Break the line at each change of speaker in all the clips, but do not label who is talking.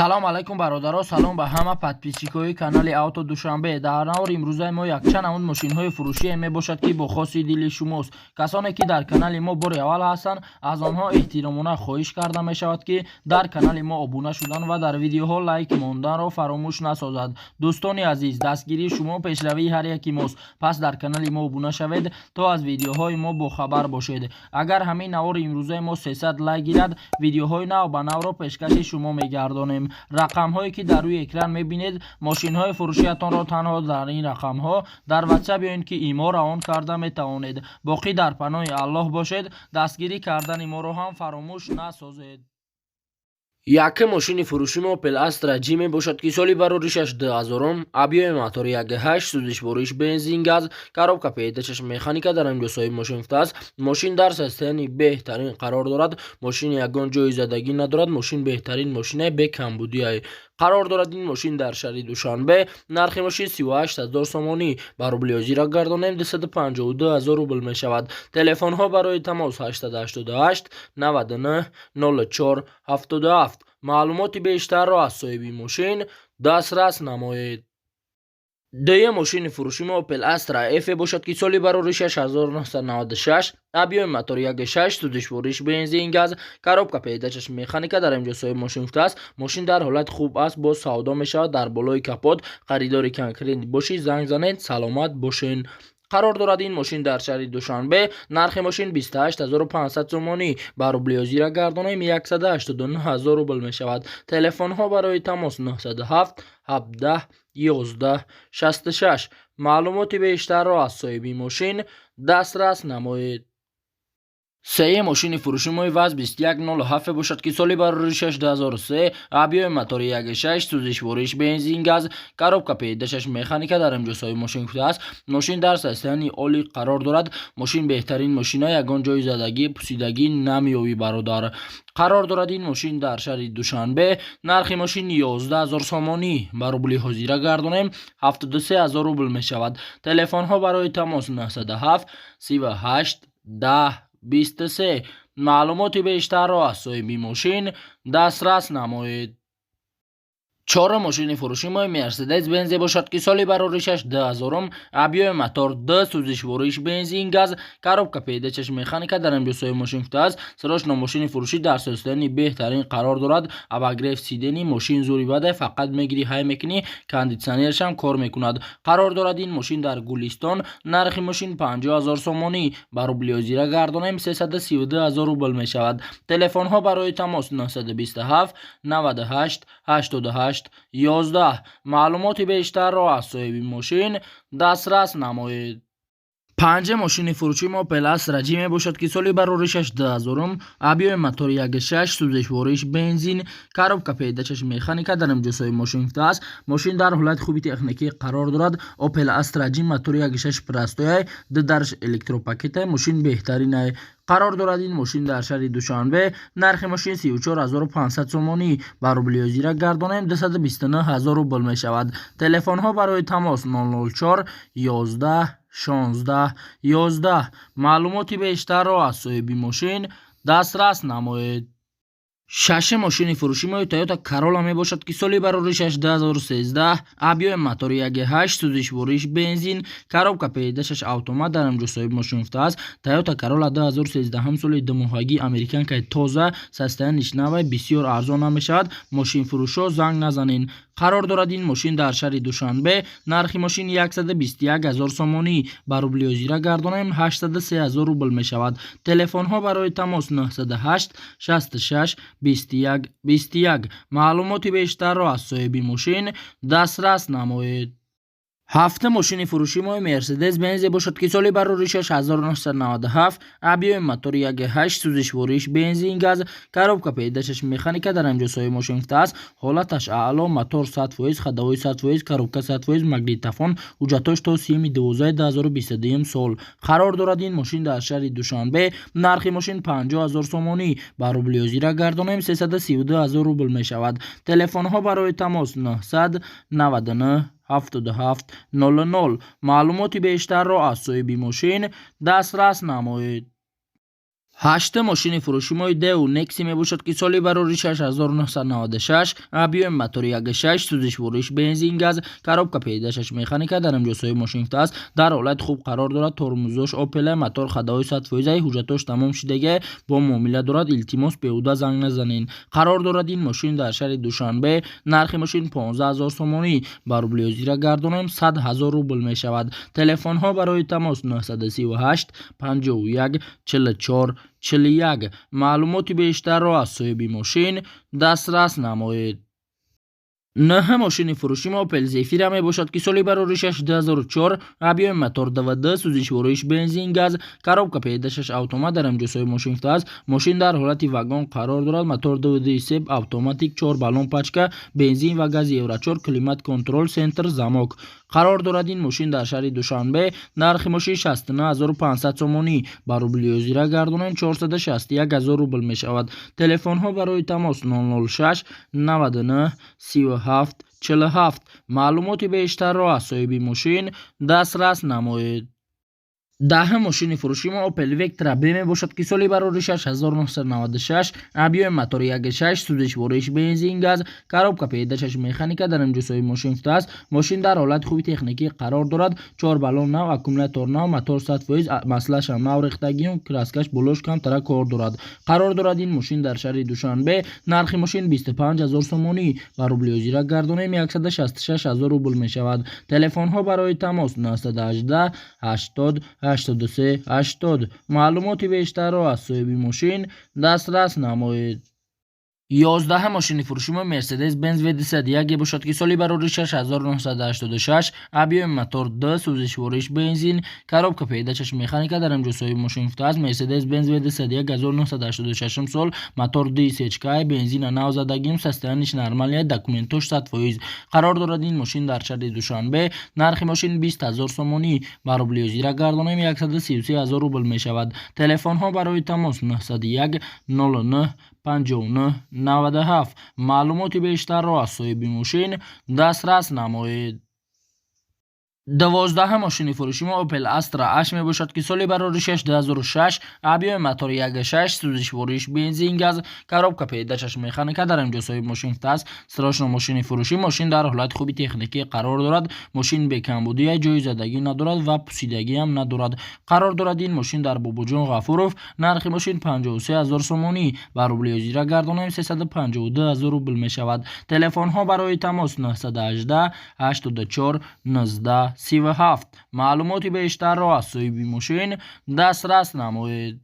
салом алайкум бародаро, салом ба ҳама подписчикои канали Авто Душанбе. Дар навори имрӯзаи мо якчанд намуд мошинҳои фурӯшие мебошад ки бо хоси дили шумост. Касоне ки дар канали мо бори аввал ҳастанд, аз онҳо эҳтиромона хоҳиш карда мешавад ки дар канали мо обуна шудан ва дар видеоҳо лайк монданро фаромӯш насозад. дӯстони азиз, дастгирии шумо пешравии ҳар яки мост. Пас дар канали мо обуна шавед, то аз видеоҳои мо бохабар бошед. Агар ҳамин навори имрӯзаи мо 300 лайк гирад, видеоҳои нав ба навро пешкаши шумо мегардонем. рақамҳое ки дар рӯи экран мебинед, мошинҳои фурӯшиятонро танҳо дар ин рақамҳо дар WhatsApp ёин ки имо равон карда метавонед. боқӣ дар паноҳи Аллоҳ бошед. дастгирӣ кардани моро ҳам фаромӯш насозед. Яке мошини фурӯши мо Opel Astra G мебошад ки соли бароришаш 2000-ум, объеми мотори 1.8, сӯзишвориш бензин газ, коробка передачаш механика дар ҳамҷо соҳиби мошин гуфтааст. мошин дар состоянии беҳтарин қарор дорад. мошин ягон ҷои задагӣ надорад. мошин беҳтарин мошинае бе камбудие қарор дорад. ин мошин дар шаҳри Душанбе. нархи мошин 38000 сомонӣ ба рубли озира гардонем 252000 рубл мешавад. телефонҳо барои тамос 888 99 04 77. маълумоти бештарро аз соҳиби мошин дастрас намоед. дуюм мошини фурӯши мо Opel Astra F бошад ки соли бароришаш 1996, объеми мотори 1.6, сӯзишвориш бензин газ, коробка передачаш механика дар ҳамҷо соҳиби мошин гуфтааст. мошин дар ҳолати хуб аст, боз савдо мешавад. дар болои капот харидори конкурент бошед, занг занед, саломат бошен. қарор дорад ин мошин дар шаҳри Душанбе. нархи мошин 28500 сомонӣ ба рубли озира гардонем 189000 рубл мешавад. телефонҳо барои тамос 907 17 11 66. маълумоти бештарро аз соҳиби мошин дастрас намоед. сеюм мошини фурӯши мои ВАЗ 2107 бошад ки соли бароришаш 2003, объеми мотори 1.6, сӯзишвориш бензин газ, коробка передачаш механика дар ҳамҷо соҳиби мошин гуфтааст. мошин дар состоянии олӣ қарор дорад. мошин беҳтарин мошина, ягон ҷои задагӣ пусидагӣ намеёбӣ бародар. қарор дорад ин мошин дар шаҳри Душанбе. нархи мошин 11000 сомонӣ ба рубли ҳозира гардонем 73000 рубл мешавад. телефонҳо барои тамос 907 38 10 23. маълумоти бештарро аз соҳиби мошин дастрас намоед. чорум мошини фурӯши мои Mercedes Benz бошад ки соли бароришаш 2000-ум, объеми мотор 2, сӯзишвориш бензин газ, коробка передачаш механика дар ҳамҷо соҳиби мошин гуфтааст. сарочно мошини фурӯшӣ дар состоянии беҳтарин қарор дорад. обогрев сидени мошин зури баде, фақат мегирӣ ҳай мекунӣ, кондитсионершам кор мекунад. қарор дорад ин мошин дар Гулистон. нархи мошин 50000 сомонӣ ба рубли озира гардонем 332000 рубл мешавад. телефонҳо барои тамос 927 98 88 11. маълумоти бештарро аз соҳиби мошин дастрас намоед. панҷум мошини фурӯши мо Opel Astra G мебошад ки соли бароришаш 2000-ум, объеми мотори 1.6, сӯзишвориш бензин, коробка передачаш механика дар ҳамҷо соҳиби мошин гуфтааст. мошин дар ҳолати хуби техникӣ қарор дорад. Opel Astra G мотори 1.6 простояй, дарш электропакетае. мошин беҳтаринае. қарор дорад ин мошин дар шаҳри Душанбе. нархи мошин 34500 сомонӣ ба рубли озира гардонем 229000 рубл мешавад. телефонҳо барои тамос 004 11 16 11. маълумоти бештарро аз соҳиби мошин дастрас намоед. шашум мошини фурӯши мои Toyota Corolla мебошад ки соли бароришаш 2013, объеми мотори 1.8, сӯзишвориш бензин, коробка передачаш автомат дар ҳамҷо соҳиби мошин гуфтааст. Toyota Corolla 2013 соли думоҳагӣ американкаи тоза, состояниш навай, бисёр арзон намешавад. мошинфурӯшҳо занг назанед. қарор дорад ин мошин дар шаҳри Душанбе. нархи мошин 121000 сомонӣ ба рубли озира гардонем 83000 рубл мешавад. телефонҳо барои тамос 908 66 21 21. маълумоти бештарро аз соҳиби мошин дастрас намоед. ҳафтум мошини фурӯши мои Mercedes Benz бошад ки соли бароришаш 1997, объеми мотори 1.8, сӯзишвориш бензин газ, коробка передачаш механика дар ҳамҷо соҳиби мошин гуфтааст. ҳолаташ аъло, мотор 100%, ходовои 100%, коробка 100%, магнитофон. ҳуҷҷатош то 3/12/2022 сол. қарор дорад ин мошин дар шаҳри Душанбе. нархи мошин 50000 сомонӣ ба рубли озира гардонем 332000 рубл мешавад. телефонҳо барои тамос 999 77 00. маълумоти бештарро аз соҳиби мошин дастрас намоед. 8 ماشین فروشی مای دیو نکسی می باشد که سالی برای 6996 ابیوم موتوری 1.6 سوزش ورش بنزین گاز کاروبکا پیداشش مکانیکا در امجوسای ماشین است در حالت خوب قرار دارد ترمزش اوپل موتور خدای 100% حجتش تمام شدگی با معامله دارد التماس بهودا زنگ نزنین قرار دارد این ماشین در شهر دوشنبه نرخ ماشین 15000 سومانی با روبل زیرا گردانیم 100000 روبل می شود تلفن ها برای تماس 938 51 44 41 معلوماتی بیشتر را از صاحب ماشین دسترس نمایید. 9 ماشین فروشی ما اوپل زیفیر می باشد که سالی برای 2004 ابیوم موتور 12 سوزش ورش بنزین گاز کاروبکا پیداشش اتومات در امجوسای ماشین است ماشین در حالت واگن قرار دارد موتور 2 اتوماتیک 4 بالون پاچکا بنزین و گاز یورو 4 کلیمات کنترل سنتر زماک قرار دارد این ماشین در شهر دوشنبه نرخ ماشین 69500 سومانی با روبل زیرا گردانیم 461000 روبل می شود تلفن ها برای تماس 006 99 37 47 معلومات بیشتر را از صاحب ماشین دسترس نمایید. 10 ماشین فروشی ما اوپل وکترا بی می باشد که سالی برای 6996 ابیوم موتور 1.6 سوزش ورش بنزین گاز کاروبکا پیداشش مکانیکا در امجوسای ماشین است ماشین در حالت خوبی تکنیکی قرار دارد 4 بالون نو اکومولاتور نو موتور 100% مسئلهش هم نو ریختگی و کراسکش بلوش کم ترا کار دارد قرار دارد این ماشین در شهر دوشنبه نرخ ماشین 25000 سومانی و روبل زیرا گردانیم 166000 روبل می شود تلفن ها برای تماس 918 80 83 80 معلوماتی بیشتر را از صاحب ماشین دسترس نمایید. 11 ماشین فروشی ما مرسدس بنز و 201 باشد که سالی برای 6986 ابیوم موتور 2 سوزش ورش بنزین کاروبکا پیداشش مکانیکا در امجوسای ماشین است مرسدس بنز و 201 1986 سال موتور 2 CHK بنزین نو زدگیم سستانش نرمالیه دکومنتوش 100% قرار دارد این ماشین در شهر دوشنبه نرخ ماشین 20000 سومانی با روبل زیرا گردانیم 133000 روبل می شود تلفن ها برای تماس 901 09 59 97 معلومات بیشتر را از صاحب ماشین دسترس نمایید. 12 ماشین فروشی ما اوپل استرا 8 می باشد که سالی برای 2006 ابیوم موتور 1.6 سوزش ورش بنزین گاز کاروبکا پیداشش مکانیکا در امجوسای ماشین است سراشن ماشین فروشی ماشین در حالت خوبی تکنیکی قرار دارد ماشین به کمبودی جای زدگی ندارد و پوسیدگی هم ندارد قرار دارد این ماشین در بابوجان غفوروف نرخ ماشین 53000 سومانی و روبل زیرا گردانیم 352000 روبل می شود تلفن ها برای تماس 918 84 19 37 معلوماتی بیشتر را از صاحب ماشین دسترس نمایید.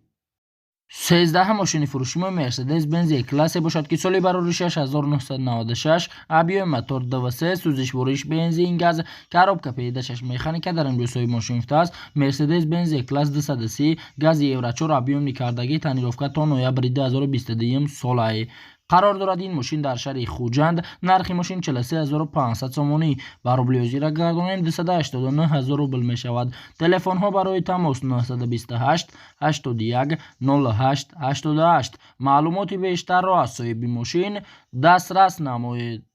13 ماشین فروشی ما مرسدس بنز کلاس باشد که سالی برای 6996 ابیوم موتور 2 سوزش ورش بنزین گاز کاروبکا پیداشش مکانیکا در امجوسای ماشین است مرسدس بنز کلاس 230 گاز یورو 4 ابیوم نیکردگی تانیروفکا تا نویبر 2022 سال قرار دارد این ماشین در شهر خوجند نرخ ماشین 43500 سومانی با روبل زیرا گردانیم 289000 روبل می شود تلفن ها برای تماس 928 81 08 88 معلوماتی بیشتر را از صاحب ماشین دسترس نمایید.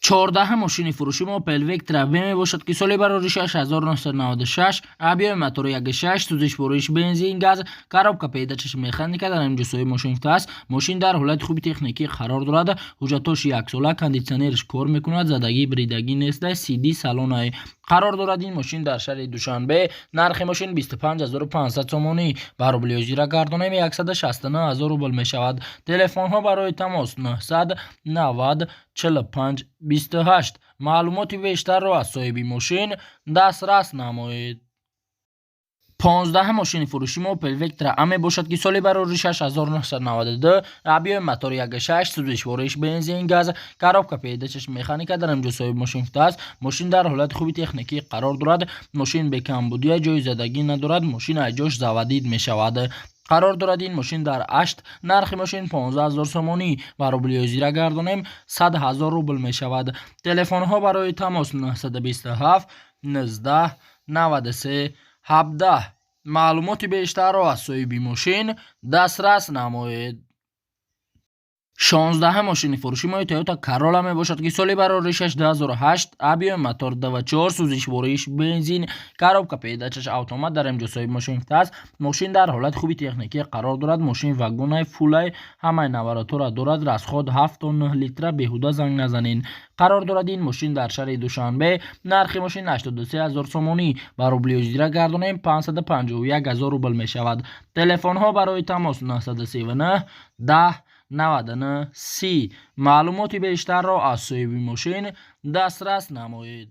14 ماشین فروشی ما اوپل وکترا بی می باشد که سالی برای 6996 ابیوم موتور 1.6 سوزش ورش بنزین گاز کاروبکا پیداشش مکانیکا در امجوسای ماشین است ماشین در حالت خوبی تکنیکی قرار دارد حجتش 1 ساله کاندیشنرش کار میکند زدگی بریدگی نیست CD سالن قرار دارد این ماشین در شهر دوشنبه نرخ ماشین 25500 سومانی با روبل زیرا گردانیم 169000 روبل می شود تلفن ها برای تماس 990 45 28 معلوماتی بیشتر را از صاحب ماشین دسترس نمایید. 15 ماشین فروشی ما اوپل وکترا ام باشد که سالی برای 6992 ابیوم موتور 1.6 سوزش ورش بنزین گاز کاروبکا پیداشش مکانیکا در امجوسای ماشین است ماشین در حالت خوبی تکنیکی قرار دارد ماشین به کمبودی جای زدگی ندارد ماشین اجاش زودید می شود قرار دارد این ماشین در 8 نرخ ماشین 15000 سومانی و روبل زیرا گردانیم 100000 روبل می شود تلفن ها برای تماس 927 19 93 17 معلومات بیشتر را از صاحب ماشین دسترس نمایید. 16 мошини фурӯши мои Toyota Corolla мебошад ки соли бароришаш 2008, объем мотор 2.4, сӯзишвориш бензин, коробка педачаш автомат дар инҷо соҳиби мошин гуфтааст. Мошин дар ҳолати хуби техникӣ қарор дорад. Мошин вагонаи фулай ҳамаи наваратора дорад. Расход 7.9 литра. Беҳуда занг назанед. қарор дорад ин мошин дар шаҳри Душанбе. нархи мошин 83 000 сомонӣ ба рубли уҷра гардонем 551 000 рубл мешавад. телефонҳо барои тамос 939 10 99 30. маълумоти бештарро аз соҳиби мошин дастрас намоед.